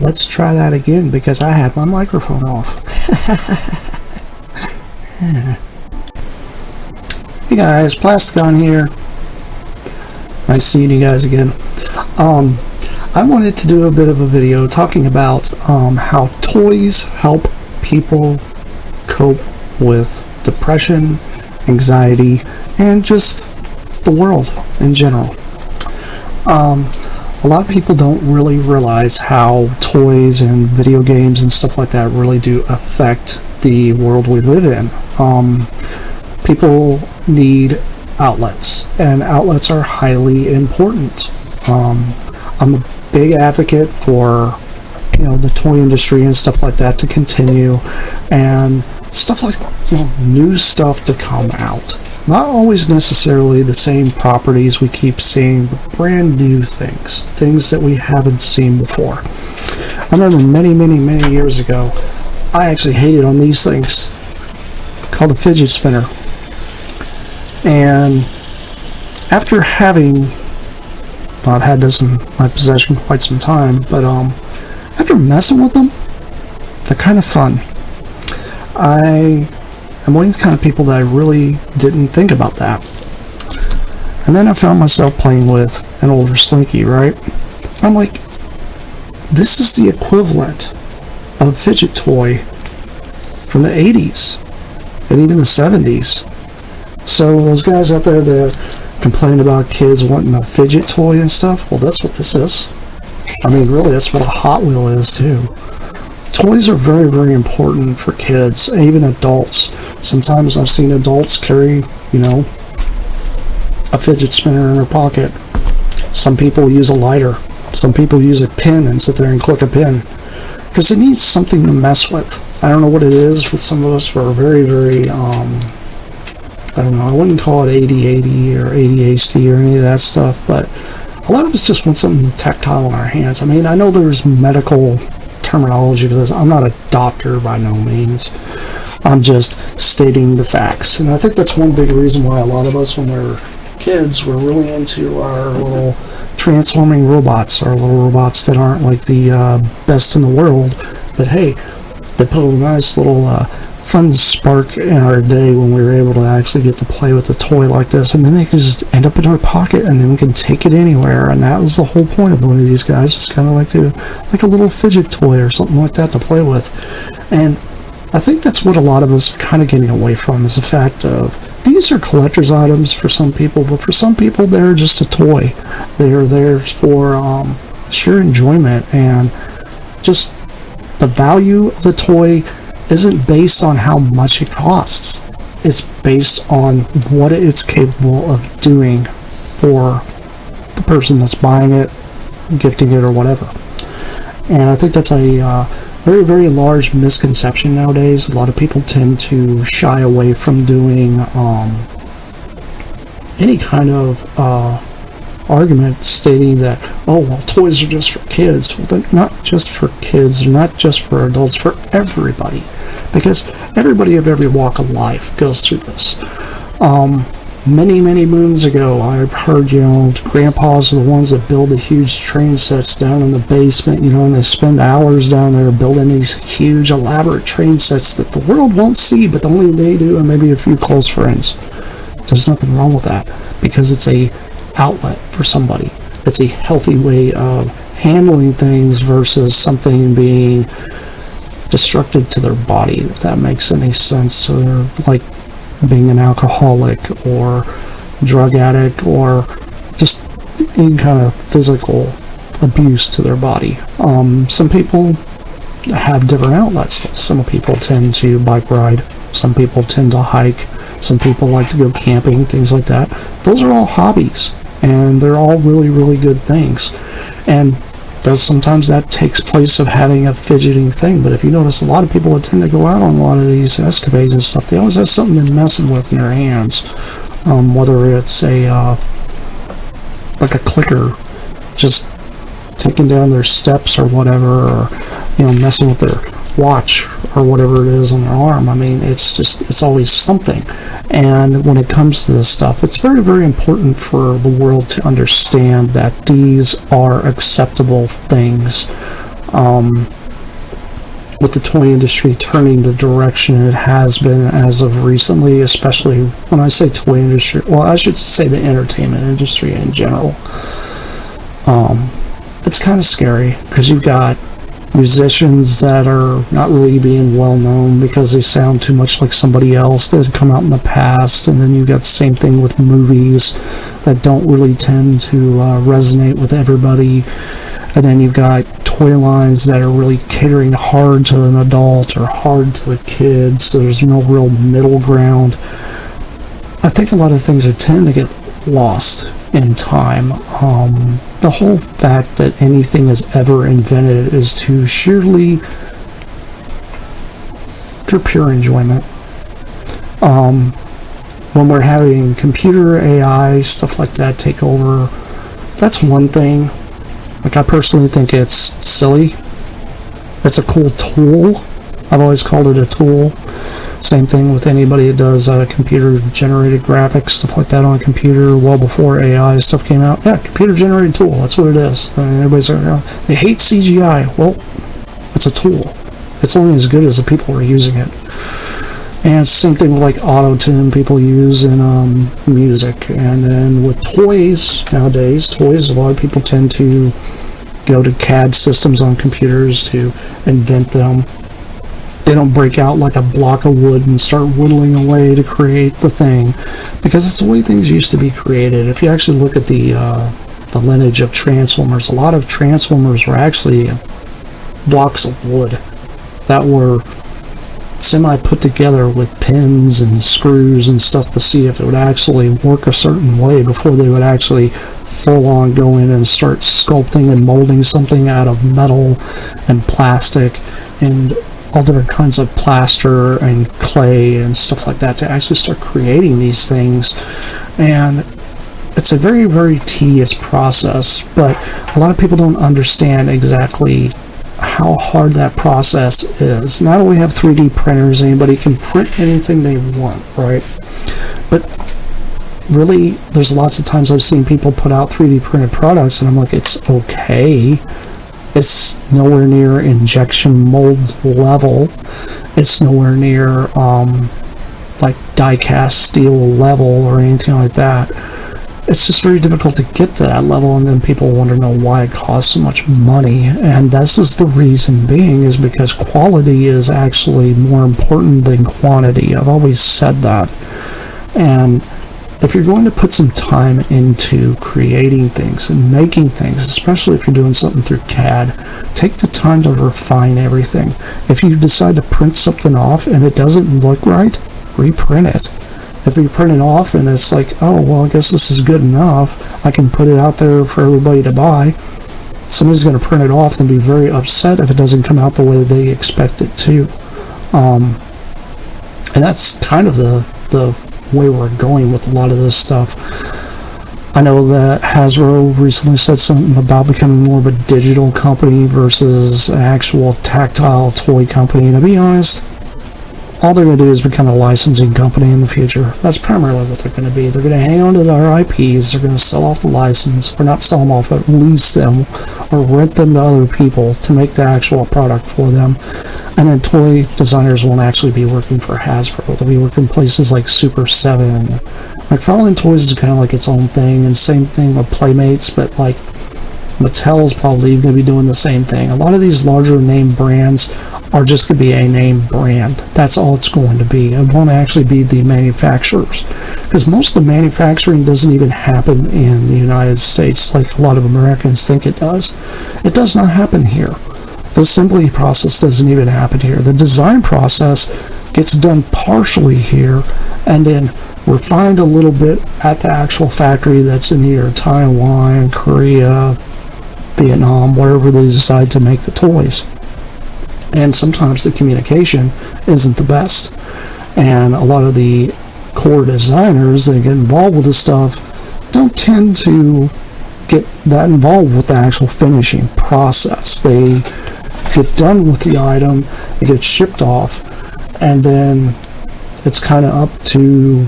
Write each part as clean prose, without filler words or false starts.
let's try that again because I had my microphone off. Hey guys, Plasticon here. Nice seeing you guys again. I wanted to do a bit of a video talking about how toys help people cope with depression, anxiety, and just the world in general. A lot of people don't really realize how toys and video games and stuff like that really do affect the world we live in. People need outlets, and outlets are highly important. I'm a big advocate for, the toy industry and stuff like that to continue, and stuff like, new stuff to come out. Not always necessarily the same properties we keep seeing, but brand new things that we haven't seen before. I remember many years ago, I actually hated on these things called a fidget spinner. And after having, I've had this in my possession quite some time, but after messing with them, they're kind of fun. I'm one of the kind of people that I really didn't think about that. And then I found myself playing with an older Slinky, right? I'm like, this is the equivalent of a fidget toy from the 80s and even the 70s. So those guys out there that complain about kids wanting a fidget toy and stuff, well, that's what this is. I mean, really, that's what a Hot Wheel is, too. Toys are very important for kids, even adults. Sometimes I've seen adults carry, a fidget spinner in their pocket. Some people use a lighter. Some people use a pin and sit there and click a pin. Because it needs something to mess with. I don't know what it is with some of us. We're very, I don't know, I wouldn't call it ADHD or ADHD or any of that stuff, but a lot of us just want something tactile in our hands. I mean, I know there's medical terminology for this. I'm not a doctor by no means. I'm just stating the facts. And I think that's one big reason why a lot of us, when we're kids, we're really into our little transforming robots, our little robots that aren't like the best in the world. But hey, they put a nice little fun spark in our day when we were able to actually get to play with a toy like this, and then it can just end up in our pocket and then we can take it anywhere. And that was the whole point of one of these guys, was kind of like a little fidget toy or something like that to play with. And I think that's what a lot of us are kind of getting away from, is the fact of these are collector's items for some people, but for some people they're just a toy. They are there for sheer enjoyment, and just the value of the toy isn't based on how much it costs. It's based on what it's capable of doing for the person that's buying it, gifting it, or whatever. And I think that's a very large misconception nowadays. A lot of people tend to shy away from doing any kind of argument stating that, oh, well, toys are just for kids. Well, they're not just for kids, they're not just for adults, for everybody. Because everybody of every walk of life goes through this. Many moons ago, I've heard, grandpas are the ones that build the huge train sets down in the basement, and they spend hours down there building these huge, elaborate train sets that the world won't see, but only they do, and maybe a few close friends. There's nothing wrong with that, because it's a outlet for somebody. It's a healthy way of handling things versus something being destructive to their body, if that makes any sense. So they're like being an alcoholic or drug addict or just any kind of physical abuse to their body. Some people have different outlets. Some people tend to bike ride. Some people tend to hike. Some people like to go camping, things like that. Those are all hobbies, and they're all really good things. And sometimes that takes place of having a fidgeting thing. But if you notice, a lot of people that tend to go out on a lot of these escapades and stuff, they always have something they're messing with in their hands. Whether it's like a clicker, just taking down their steps or whatever, or messing with their watch or whatever it is on their arm. I mean, it's always something. And when it comes to this stuff, it's very important for the world to understand that these are acceptable things. with the toy industry turning the direction it has been as of recently, especially when I say toy industry, well, I should say the entertainment industry in general. It's kind of scary because you've got musicians that are not really being well known because they sound too much like somebody else that had come out in the past, and then you've got the same thing with movies that don't really tend to resonate with everybody, and then you've got toy lines that are really catering hard to an adult or hard to a kid, so there's no real middle ground. I think a lot of things are tend to get lost in time. The whole fact that anything is ever invented is to sheerly for pure enjoyment. When we're having computer AI, stuff like that take over, that's one thing. Like, I personally think it's silly. It's a cool tool. I've always called it a tool. Same thing with anybody that does computer-generated graphics, stuff like that on a computer, well before AI stuff came out. Yeah, computer-generated tool, that's what it is. I mean, everybody's like, oh, they hate CGI. Well, it's a tool. It's only as good as the people who are using it. And it's the same thing with like auto-tune people use in music. And then with toys nowadays, a lot of people tend to go to CAD systems on computers to invent them. They don't break out like a block of wood and start whittling away to create the thing, because it's the way things used to be created. If you actually look at the lineage of Transformers, a lot of Transformers were actually blocks of wood that were semi put together with pins and screws and stuff to see if it would actually work a certain way before they would actually full on go in and start sculpting and molding something out of metal and plastic and all different kinds of plaster and clay and stuff like that to actually start creating these things. And it's a very, very tedious process, but a lot of people don't understand exactly how hard that process is. Now that we have 3D printers, anybody can print anything they want, right? But really, there's lots of times I've seen people put out 3D printed products and I'm like, it's okay. It's nowhere near injection mold level. It's nowhere near like die-cast steel level or anything like that. It's just very difficult to get to that level, and then people want to know why it costs so much money. And this is the reason being is because quality is actually more important than quantity. I've always said that. And if you're going to put some time into creating things and making things, especially if you're doing something through CAD, take the time to refine everything. If you decide to print something off and it doesn't look right, reprint it. If you print it off and it's like, oh, well, I guess this is good enough, I can put it out there for everybody to buy, somebody's going to print it off and be very upset if it doesn't come out the way they expect it to. And that's kind of the way we're going with a lot of this stuff. I know that Hasbro recently said something about becoming more of a digital company versus an actual tactile toy company. And to be honest, all they're going to do is become a licensing company in the future. That's primarily what they're going to be. They're going to hang on to their IPs, they're going to sell off the license, or not sell them off, but lease them, or rent them to other people to make the actual product for them. And then toy designers won't actually be working for Hasbro. They'll be working places like Super 7. Like, Farland Toys is kind of like its own thing, and same thing with Playmates, but like Mattel's probably going to be doing the same thing. A lot of these larger name brands are just going to be a name brand. That's all it's going to be. It won't actually be the manufacturers, because most of the manufacturing doesn't even happen in the United States like a lot of Americans think it does. It does not happen here. The assembly process doesn't even happen here. The design process gets done partially here and then refined a little bit at the actual factory that's in either Taiwan, Korea, Vietnam, wherever they decide to make the toys. And sometimes the communication isn't the best. And a lot of the core designers that get involved with this stuff don't tend to get that involved with the actual finishing process. They get done with the item, it gets shipped off, and then it's kind of up to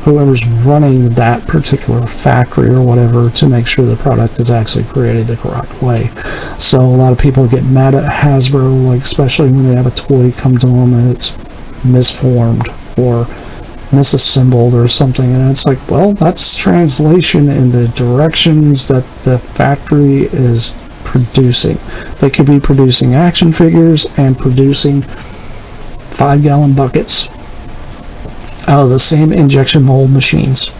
whoever's running that particular factory or whatever to make sure the product is actually created the correct way. So a lot of people get mad at Hasbro, like especially when they have a toy come to them and it's misformed or misassembled or something, and it's like, well, that's translation in the directions that the factory is producing. They could be producing action figures and producing 5-gallon buckets out of the same injection mold machines.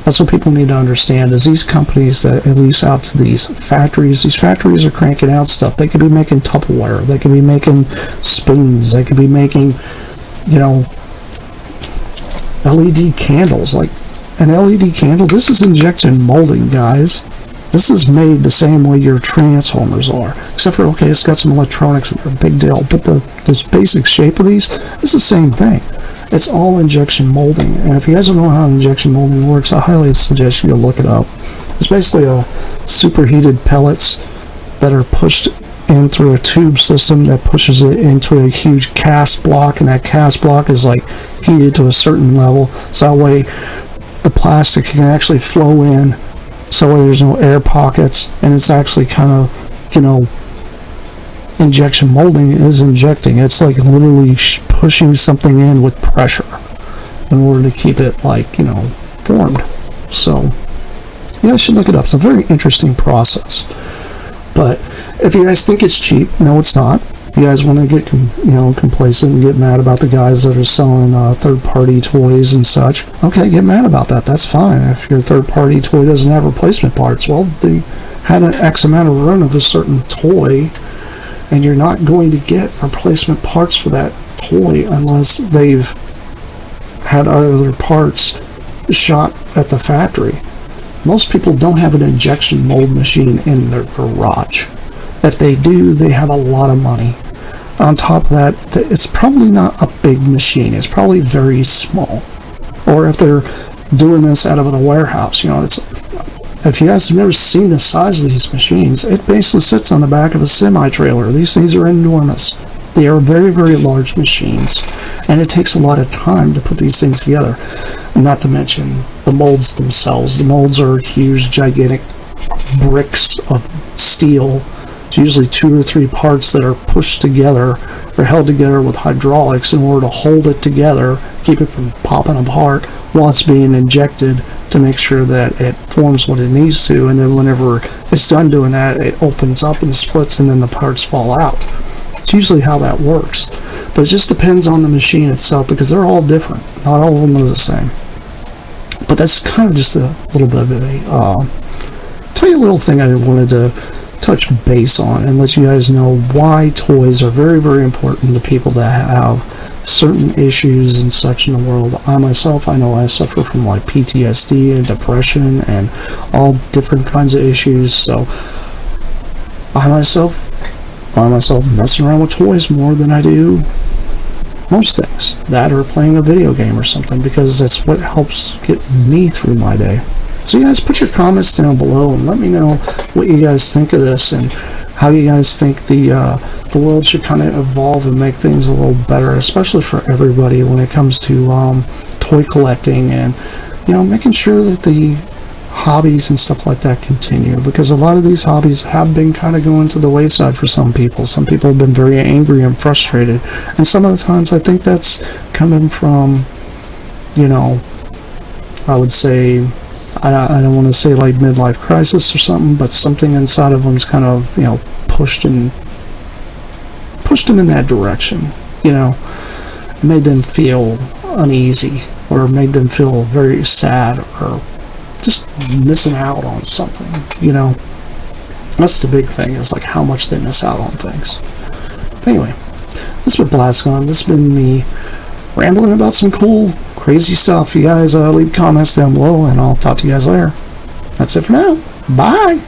That's what people need to understand, is these companies that lease out to these factories are cranking out stuff. They could be making Tupperware, they could be making spoons, they could be making, you know, LED candles. Like an LED candle, this is injection molding, guys. This is made the same way your transformers are, except for, okay, it's got some electronics, a big deal, but this basic shape of these is the same thing. It's all injection molding, and if you guys don't know how injection molding works, I highly suggest you go look it up. It's basically superheated pellets that are pushed in through a tube system that pushes it into a huge cast block, and that cast block is like heated to a certain level, so that way the plastic can actually flow in, so there's no air pockets, and it's actually kind of, you know, injection molding is injecting. It's like literally pushing something in with pressure in order to keep it, like, you know, formed. So you guys should look it up. It's a very interesting process. But if you guys think it's cheap, no, it's not. You guys want to get complacent and get mad about the guys that are selling third-party toys and such, okay, get mad about that. That's fine. If your third-party toy doesn't have replacement parts, well, they had an X amount of run of a certain toy, and you're not going to get replacement parts for that toy unless they've had other parts shot at the factory. Most people don't have an injection mold machine in their garage. If they do, they have a lot of money. On top of that, it's probably not a big machine. It's probably very small. Or if they're doing this out of a warehouse, you know, it's, if you guys have never seen the size of these machines, it basically sits on the back of a semi-trailer. These things are enormous. They are very, very large machines, and it takes a lot of time to put these things together. And not to mention the molds themselves. The molds are huge, gigantic bricks of steel. It's usually 2 or 3 parts that are pushed together or held together with hydraulics in order to hold it together, keep it from popping apart while it's being injected, to make sure that it forms what it needs to, and then whenever it's done doing that, it opens up and splits, and then the parts fall out. It's usually how that works, but it just depends on the machine itself, because they're all different. Not all of them are the same. But that's kind of just a little bit of a tell you a little thing I wanted to touch base on and let you guys know why toys are very, very important to people that have certain issues and such in the world. I myself, I know I suffer from like PTSD and depression and all different kinds of issues, so I myself find myself messing around with toys more than I do most things. That or playing a video game or something, because that's what helps get me through my day. So you guys put your comments down below and let me know what you guys think of this and how you guys think the world should kind of evolve and make things a little better, especially for everybody when it comes to toy collecting and, you know, making sure that the hobbies and stuff like that continue, because a lot of these hobbies have been kind of going to the wayside for some people. Some people have been very angry and frustrated, and some of the times I think that's coming from, you know, I would say, I don't want to say like midlife crisis or something, but something inside of them's kind of, you know, pushed them in that direction. You know, it made them feel uneasy, or made them feel very sad, or just missing out on something. You know, that's the big thing, is like how much they miss out on things. But anyway, this has been Plasticon. This has been me rambling about some cool, crazy stuff. You guys leave comments down below, and I'll talk to you guys later. That's it for now. Bye!